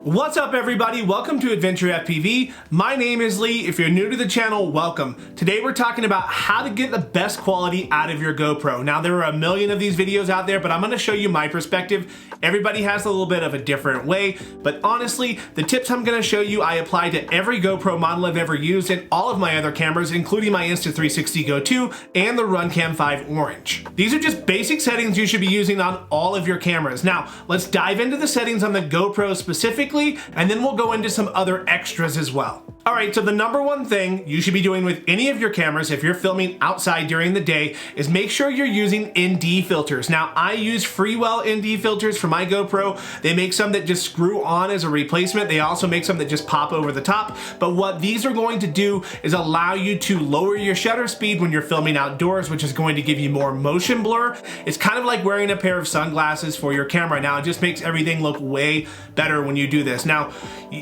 What's up everybody, welcome to Adventure FPV. My name is Lee. If you're new to the channel, welcome. Today we're talking about how to get the best quality out of your GoPro. Now there are a million of these videos out there, but I'm gonna show you my perspective. Everybody has a little bit of a different way, but honestly, the tips I'm gonna show you I apply to every GoPro model I've ever used and all of my other cameras, including my Insta360 Go 2 and the Runcam 5 Orange. These are just basic settings you should be using on all of your cameras. Now, let's dive into the settings on the GoPro specifically, and then we'll go into some other extras as well. All right, so the number one thing you should be doing with any of your cameras if you're filming outside during the day is make sure you're using ND filters. Now, I use Freewell ND filters for my GoPro. They make some that just screw on as a replacement. They also make some that just pop over the top. But what these are going to do is allow you to lower your shutter speed when you're filming outdoors, which is going to give you more motion blur. It's kind of like wearing a pair of sunglasses for your camera. Now, it just makes everything look way better when you do this. Now,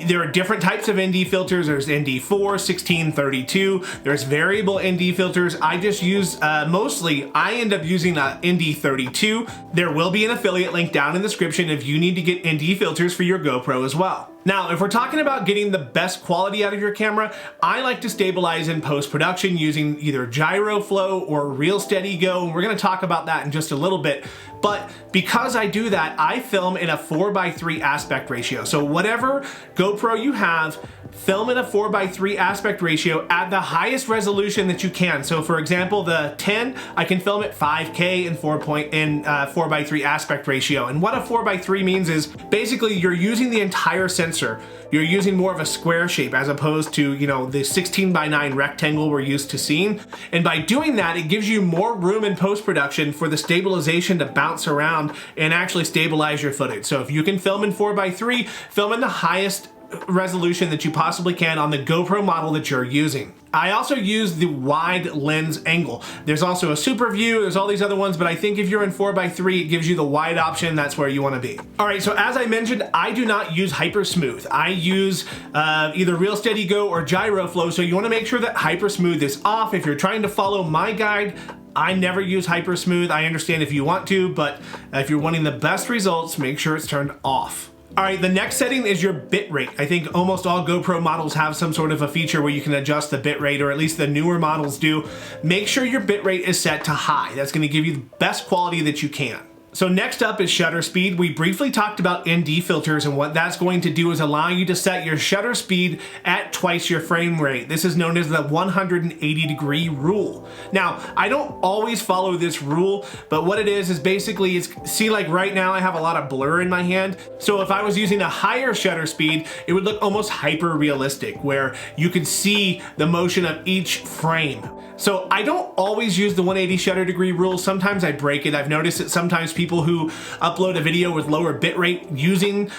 there are different types of ND filters. There's ND4, 16, 32. There's variable ND filters. I just use, I end up using a ND32. There will be an affiliate link down in the description if you need to get ND filters for your GoPro as well. Now, if we're talking about getting the best quality out of your camera, I like to stabilize in post-production using either Gyroflow or Reelsteady GO, and we're gonna talk about that in just a little bit. But because I do that, I film in a 4:3 aspect ratio. So whatever GoPro you have, film in a 4:3 aspect ratio at the highest resolution that you can. So for example, the 10, I can film at 5K in 4:3 aspect ratio. And what a 4:3 means is basically you're using the entire sensor. You're using more of a square shape as opposed to, the 16:9 rectangle we're used to seeing. And by doing that, it gives you more room in post-production for the stabilization to bounce around and actually stabilize your footage. So if you can film in 4:3, film in the highest resolution that you possibly can on the GoPro model that you're using. I also use the wide lens angle. There's also a super view, there's all these other ones, but I think if you're in 4:3, it gives you the wide option. That's where you want to be. All right, so as I mentioned, I do not use Hyper Smooth. I use either Reelsteady GO or Gyroflow, so you want to make sure that Hyper Smooth is off. If you're trying to follow my guide, I never use Hyper Smooth. I understand if you want to, but if you're wanting the best results, make sure it's turned off. All right, the next setting is your bit rate. I think almost all GoPro models have some sort of a feature where you can adjust the bit rate, or at least the newer models do. Make sure your bit rate is set to high. That's gonna give you the best quality that you can. So next up is shutter speed. We briefly talked about ND filters, and what that's going to do is allow you to set your shutter speed at twice your frame rate. This is known as the 180-degree rule. Now, I don't always follow this rule, but what it is basically, see, like right now I have a lot of blur in my hand. So if I was using a higher shutter speed, it would look almost hyper realistic, where you could see the motion of each frame. So I don't always use the 180 shutter degree rule. Sometimes I break it. I've noticed that sometimes people who upload a video with lower bitrate using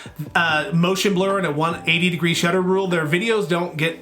motion blur and a 180-degree shutter rule, their videos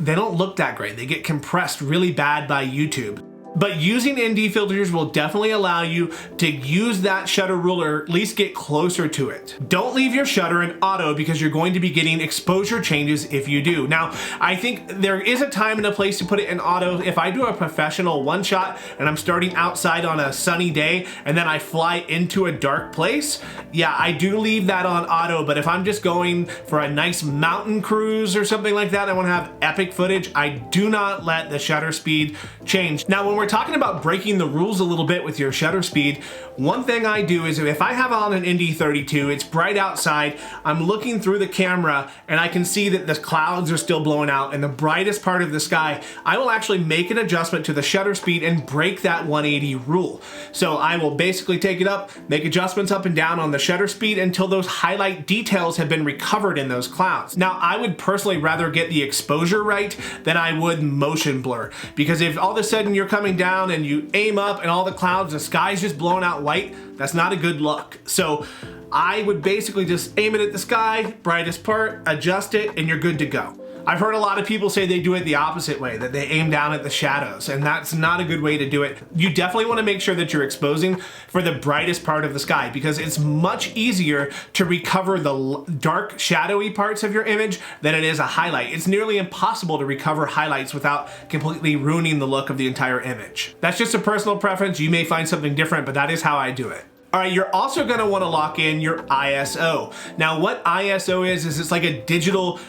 they don't look that great. They get compressed really bad by YouTube. But using ND filters will definitely allow you to use that shutter rule, or at least get closer to it. Don't leave your shutter in auto because you're going to be getting exposure changes if you do. Now, I think there is a time and a place to put it in auto. If I do a professional one shot and I'm starting outside on a sunny day and then I fly into a dark place, yeah, I do leave that on auto. But if I'm just going for a nice mountain cruise or something like that, I want to have epic footage, I do not let the shutter speed change. Now, when we're talking about breaking the rules a little bit with your shutter speed, one thing I do is if I have on an ND32, it's bright outside, I'm looking through the camera and I can see that the clouds are still blowing out in the brightest part of the sky, I will actually make an adjustment to the shutter speed and break that 180 rule. So I will basically take it up, make adjustments up and down on the shutter speed until those highlight details have been recovered in those clouds. Now, I would personally rather get the exposure right than I would motion blur, because if all of a sudden you're coming down and you aim up and all the clouds, the sky's just blown out white, that's not a good look. So I would basically just aim it at the sky, brightest part, adjust it, and you're good to go. I've heard a lot of people say they do it the opposite way, that they aim down at the shadows, and that's not a good way to do it. You definitely want to make sure that you're exposing for the brightest part of the sky, because it's much easier to recover the dark, shadowy parts of your image than it is a highlight. It's nearly impossible to recover highlights without completely ruining the look of the entire image. That's just a personal preference. You may find something different, but that is how I do it. All right, you're also gonna wanna lock in your ISO. Now what ISO is it's like a digital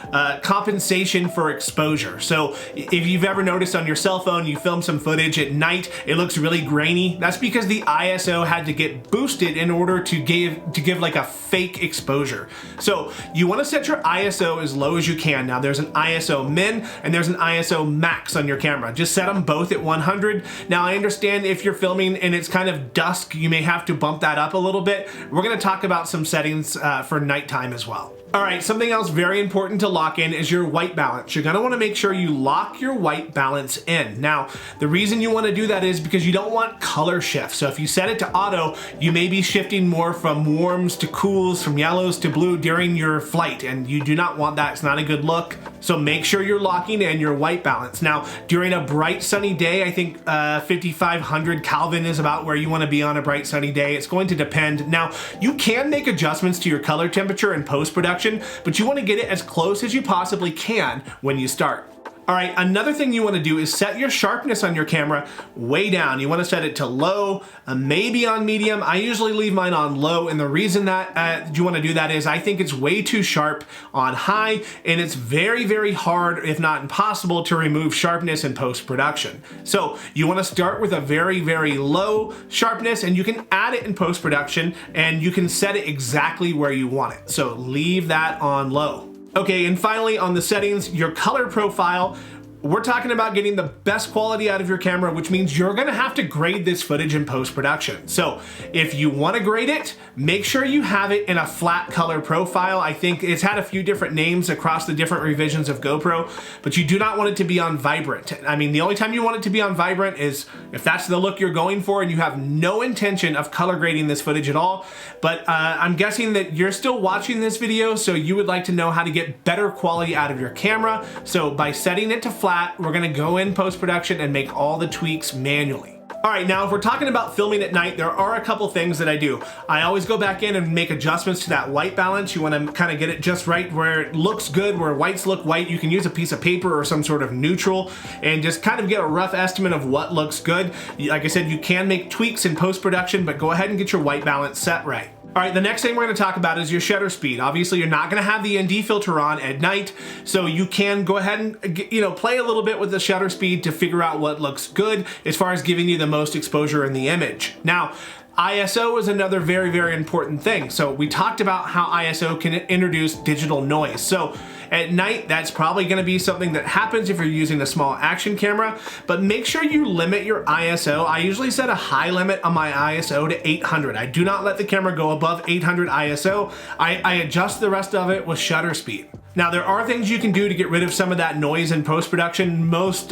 compensation for exposure. So if you've ever noticed on your cell phone, you film some footage at night, it looks really grainy. That's because the ISO had to get boosted in order to give like a fake exposure. So you wanna set your ISO as low as you can. Now there's an ISO min and there's an ISO max on your camera. Just set them both at 100. Now I understand if you're filming and it's kind of dusk, you may have to bump that up a little bit. We're gonna talk about some settings for nighttime as well. All right, something else very important to lock in is your white balance. You're gonna wanna make sure you lock your white balance in. Now, the reason you wanna do that is because you don't want color shift. So if you set it to auto, you may be shifting more from warms to cools, from yellows to blue during your flight, and you do not want that. It's not a good look. So make sure you're locking in your white balance. Now, during a bright sunny day, I think 5500 Kelvin is about where you wanna be on a bright sunny day. It's going to depend. Now, you can make adjustments to your color temperature in post-production, but you want to get it as close as you possibly can when you start. All right, another thing you want to do is set your sharpness on your camera way down. You want to set it to low, maybe on medium. I usually leave mine on low, and the reason that you want to do that is I think it's way too sharp on high, and it's very, very hard, if not impossible, to remove sharpness in post-production. So you want to start with a very, very low sharpness, and you can add it in post-production, and you can set it exactly where you want it. So leave that on low. Okay, and finally on the settings, your color profile. We're talking about getting the best quality out of your camera, which means you're gonna have to grade this footage in post-production. So if you wanna grade it, make sure you have it in a flat color profile. I think it's had a few different names across the different revisions of GoPro, but you do not want it to be on vibrant. I mean, the only time you want it to be on vibrant is if that's the look you're going for and you have no intention of color grading this footage at all. But I'm guessing that you're still watching this video, so you would like to know how to get better quality out of your camera. So by setting it to flat, we're gonna go in post-production and make all the tweaks manually. All right, now if we're talking about filming at night, there are a couple things that I do. I always go back in and make adjustments to that white balance. You wanna kind of get it just right where it looks good, where whites look white. You can use a piece of paper or some sort of neutral and just kind of get a rough estimate of what looks good. Like I said, you can make tweaks in post-production, but go ahead and get your white balance set right. All right, the next thing we're gonna talk about is your shutter speed. Obviously, you're not gonna have the ND filter on at night, so you can go ahead and play a little bit with the shutter speed to figure out what looks good as far as giving you the most exposure in the image. Now, ISO is another very, very important thing. So we talked about how ISO can introduce digital noise. So at night, that's probably gonna be something that happens if you're using a small action camera, but make sure you limit your ISO. I usually set a high limit on my ISO to 800. I do not let the camera go above 800 ISO. I adjust the rest of it with shutter speed. Now there are things you can do to get rid of some of that noise in post-production. Most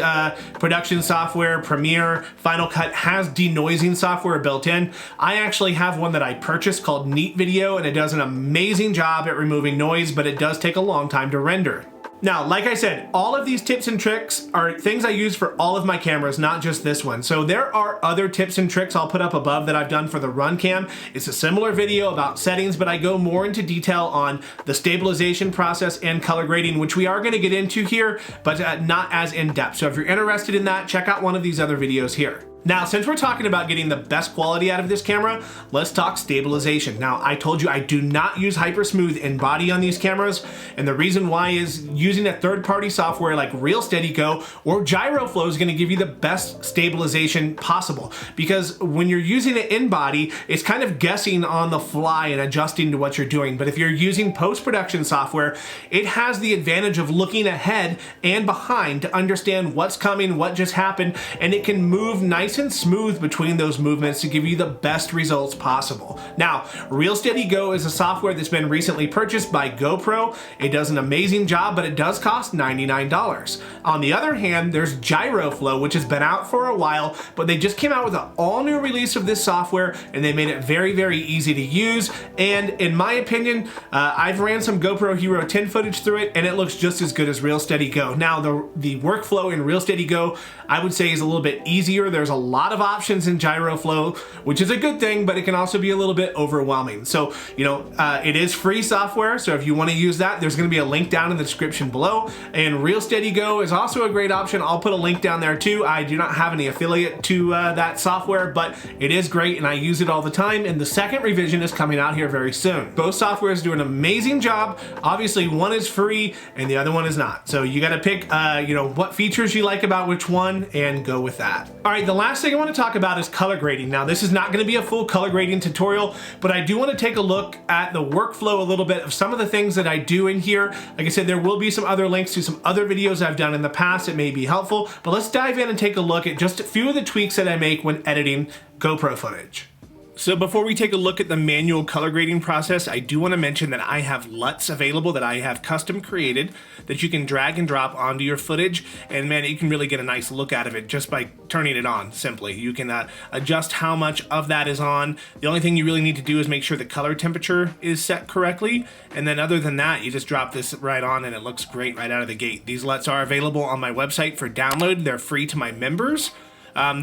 production software, Premiere, Final Cut has denoising software built in. I actually have one that I purchased called Neat Video, and it does an amazing job at removing noise, but it does take a long time to render. Now, like I said, all of these tips and tricks are things I use for all of my cameras, not just this one. So there are other tips and tricks I'll put up above that I've done for the run cam. It's a similar video about settings, but I go more into detail on the stabilization process and color grading, which we are gonna get into here, but not as in depth. So if you're interested in that, check out one of these other videos here. Now, since we're talking about getting the best quality out of this camera, let's talk stabilization. Now, I told you I do not use hyper smooth in body on these cameras, and the reason why is using a third-party software like Reelsteady GO or Gyroflow is gonna give you the best stabilization possible, because when you're using it in body, it's kind of guessing on the fly and adjusting to what you're doing. But if you're using post-production software, it has the advantage of looking ahead and behind to understand what's coming, what just happened, and it can move nice and smooth between those movements to give you the best results possible. Now, Reelsteady GO is a software that's been recently purchased by GoPro. It does an amazing job, but it does cost $99. On the other hand, there's Gyroflow, which has been out for a while, but they just came out with an all-new release of this software, and they made it very, very easy to use. And in my opinion, I've ran some GoPro Hero 10 footage through it, and it looks just as good as Reelsteady GO. Now, the workflow in Reelsteady GO, I would say, is a little bit easier. There's a lot of options in Gyroflow, which is a good thing, but it can also be a little bit overwhelming. So, you know, it is free software, so if you want to use that, there's going to be a link down in the description below. And Reelsteady GO is also a great option. I'll put a link down there too. I do not have any affiliate to that software, but it is great and I use it all the time. And the second revision is coming out here very soon. Both softwares do an amazing job. Obviously, one is free and the other one is not. So you got to pick, you know, what features you like about which one and go with that. All right, the last thing I want to talk about is color grading. Now, this is not going to be a full color grading tutorial, but I do want to take a look at the workflow a little bit of some of the things that I do in here. Like I said, there will be some other links to some other videos I've done in the past that may be helpful, but let's dive in and take a look at just a few of the tweaks that I make when editing GoPro footage. So before we take a look at the manual color grading process, I do want to mention that I have LUTs available that I have custom created that you can drag and drop onto your footage, and man, you can really get a nice look out of it just by turning it on simply. You can adjust how much of that is on. The only thing you really need to do is make sure the color temperature is set correctly, and then other than that, you just drop this right on and it looks great right out of the gate. These LUTs are available on my website for download. They're free to my members.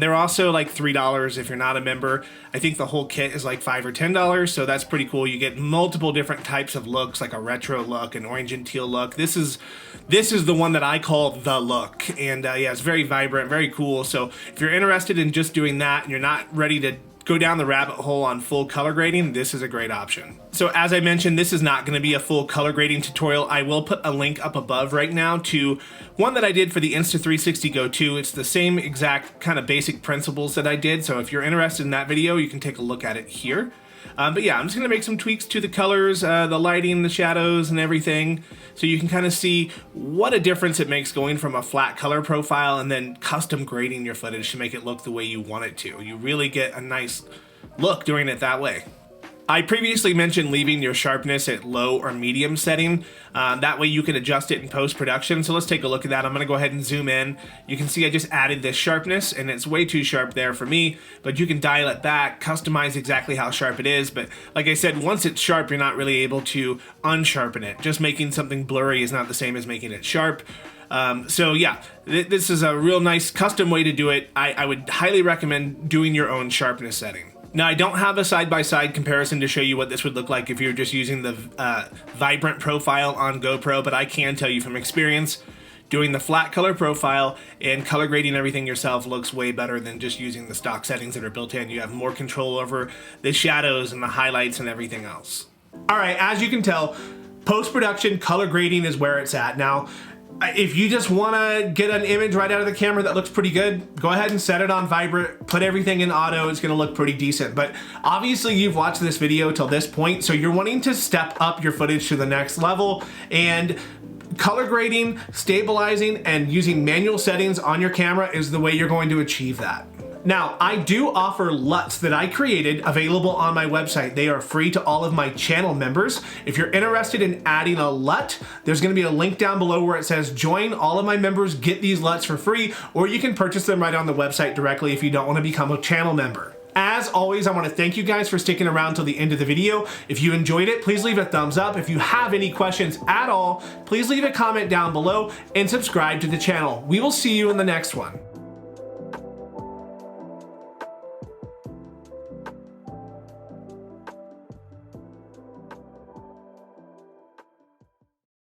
They're also like $3 if you're not a member. I think the whole kit is like $5 or $10, so that's pretty cool. You get multiple different types of looks, like a retro look, an orange and teal look. This is the one that I call the look, and yeah, it's very vibrant, very cool. So if you're interested in just doing that and you're not ready to go down the rabbit hole on full color grading, this is a great option. So as I mentioned, this is not going to be a full color grading tutorial. I will put a link up above right now to one that I did for the Insta360 Go 2. It's the same exact kind of basic principles that I did. So if you're interested in that video, you can take a look at it here. But yeah, I'm just gonna make some tweaks to the colors, the lighting, the shadows, and everything, so you can kind of see what a difference it makes going from a flat color profile and then custom grading your footage to make it look the way you want it to. You really get a nice look doing it that way. I previously mentioned leaving your sharpness at low or medium setting. That way you can adjust it in post-production. So let's take a look at that. I'm gonna go ahead and zoom in. You can see I just added this sharpness and it's way too sharp there for me, but you can dial it back, customize exactly how sharp it is. But like I said, once it's sharp, you're not really able to unsharpen it. Just making something blurry is not the same as making it sharp. So yeah, this is a real nice custom way to do it. I would highly recommend doing your own sharpness setting. Now, I don't have a side-by-side comparison to show you what this would look like if you're just using the vibrant profile on GoPro, but I can tell you from experience, doing the flat color profile and color grading everything yourself looks way better than just using the stock settings that are built in. You have more control over the shadows and the highlights and everything else. All right, as you can tell, post-production color grading is where it's at. Now, if you just want to get an image right out of the camera that looks pretty good, go ahead and set it on vibrant, put everything in auto, it's going to look pretty decent. But obviously you've watched this video till this point, so you're wanting to step up your footage to the next level, and color grading, stabilizing, and using manual settings on your camera is the way you're going to achieve that. Now, I do offer LUTs that I created available on my website. They are free to all of my channel members. If you're interested in adding a LUT, there's gonna be a link down below where it says join. All of my members get these LUTs for free, or you can purchase them right on the website directly if you don't wanna become a channel member. As always, I want to thank you guys for sticking around till the end of the video. If you enjoyed it, please leave a thumbs up. If you have any questions at all, please leave a comment down below and subscribe to the channel. We will see you in the next one.